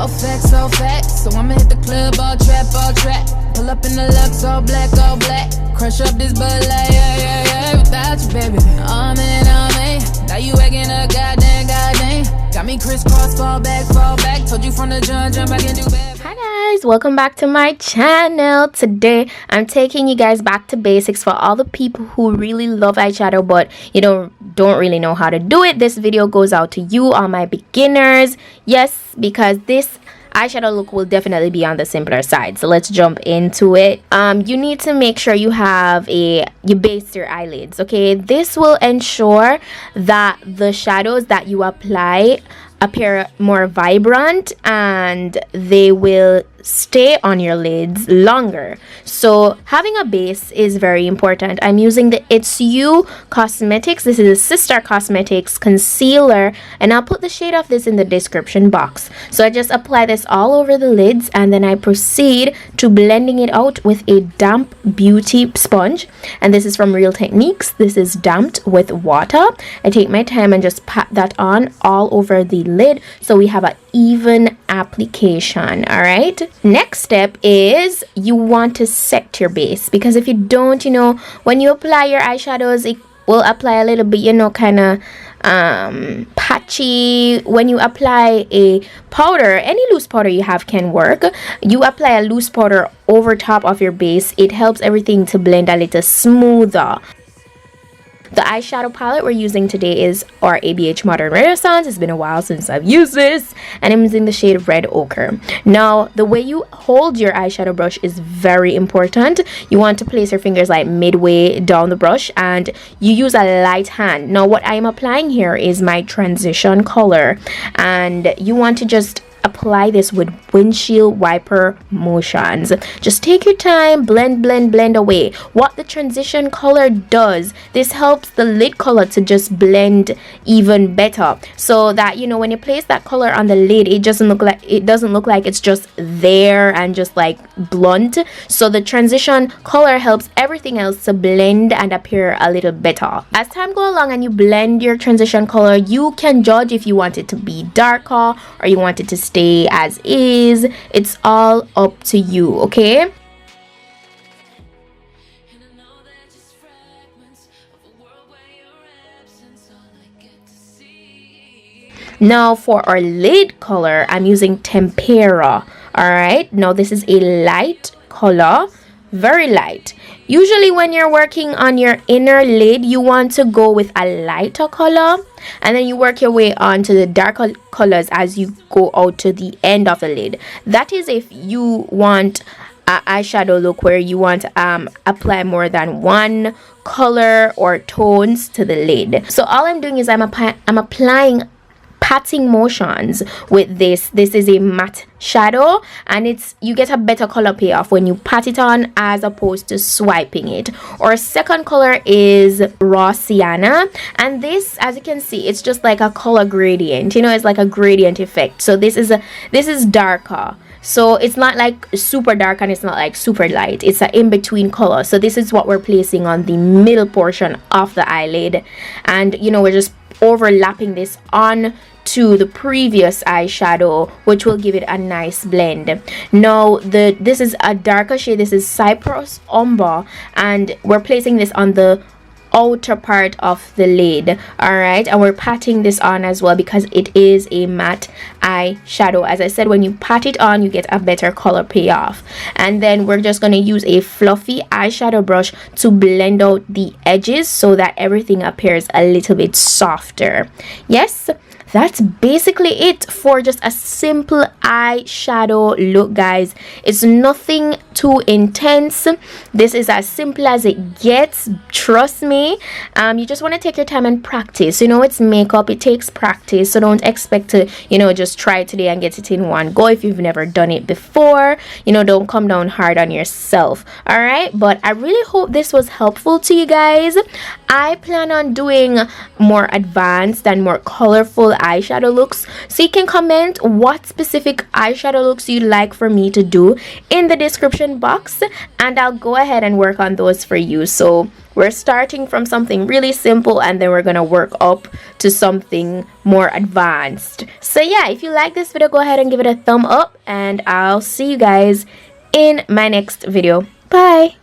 All facts, all facts. So I'ma hit the club, all trap, all trap. Pull up in the Lux, all black, all black. Crush up this Bud Light, yeah, yeah, yeah. Without you, baby. Oh man, oh man. Now you acting a goddamn, goddamn. Got me crisscross, fall back, fall back. Told you from the jump, I can do bad. Hi guys, welcome back to my channel. Today I'm taking you guys back to basics for all the people who really love eyeshadow but don't really know how to do it. This video goes out to you, all my beginners. Yes, because this eyeshadow look will definitely be on the simpler side. So let's jump into it. You need to make sure you base your eyelids, okay? This will ensure that the shadows that you apply appear more vibrant and they will stay on your lids longer. So having a base is very important. I'm using the PETITE-SUE Cosmetics. This is a Sister Cosmetics concealer, and I'll put the shade of this in the description box. So I just apply this all over the lids, and then I proceed to blending it out with a damp beauty sponge, and this is from Real Techniques. This is damped with water. I take my time and just pat that on all over the lid so we have an even application. All right, next step is you want to set your base, because if you don't, when you apply your eyeshadows, it will apply a little bit, kind of patchy. When you apply a powder, any loose powder you have can work. You apply a loose powder over top of your base, it helps everything to blend a little smoother. The eyeshadow palette we're using today is our ABH Modern Renaissance. It's been a while since I've used this, and I'm using the shade Red Ochre. Now, the way you hold your eyeshadow brush is very important. You want to place your fingers like midway down the brush, and you use a light hand. Now, what I'm applying here is my transition color, and you want to just apply this with windshield wiper motions. Just take your time, blend away. What the transition color does, this helps the lid color to just blend even better, so that when you place that color on the lid, it doesn't look like it's just there and just like blunt. So the transition color helps everything else to blend and appear a little better. As time goes along and you blend your transition color, you can judge if you want it to be darker or you want it to stay as is. It's all up to you, okay? Now for our lid color, I'm using Tempera. All right, now this is a light color, very light. Usually when you're working on your inner lid, you want to go with a lighter color, and then you work your way on to the darker colors as you go out to the end of the lid. That is if you want an eyeshadow look where you want to apply more than one color or tones to the lid. So all I'm doing is I'm applying patting motions with this. This is a matte shadow, and you get a better color payoff when you pat it on as opposed to swiping it. Our second color is Raw Sienna, and this, as you can see, it's just like a color gradient. It's like a gradient effect. So this is darker. So it's not like super dark and it's not like super light. It's an in-between color. So this is what we're placing on the middle portion of the eyelid, and we're just overlapping this on to the previous eyeshadow, which will give it a nice blend. Now this is a darker shade. This is Cypress Umber, and we're placing this on the outer part of the lid. All right, and we're patting this on as well because it is a matte eyeshadow. As I said, when you pat it on, you get a better color payoff. And then we're just going to use a fluffy eyeshadow brush to blend out the edges so that everything appears a little bit softer. Yes, that's basically it for just a simple eyeshadow look, guys. It's nothing too intense. This is as simple as it gets, trust me. You just want to take your time and practice. It's makeup, it takes practice, so don't expect to just try it today and get it in one go if you've never done it before. Don't come down hard on yourself. All right, but I really hope this was helpful to you guys. I plan on doing more advanced and more colorful eyeshadow looks. So you can comment what specific eyeshadow looks you'd like for me to do in the description box, and I'll go ahead and work on those for you. So we're starting from something really simple, and then we're gonna work up to something more advanced. So yeah, if you like this video, go ahead and give it a thumb up, and I'll see you guys in my next video. Bye.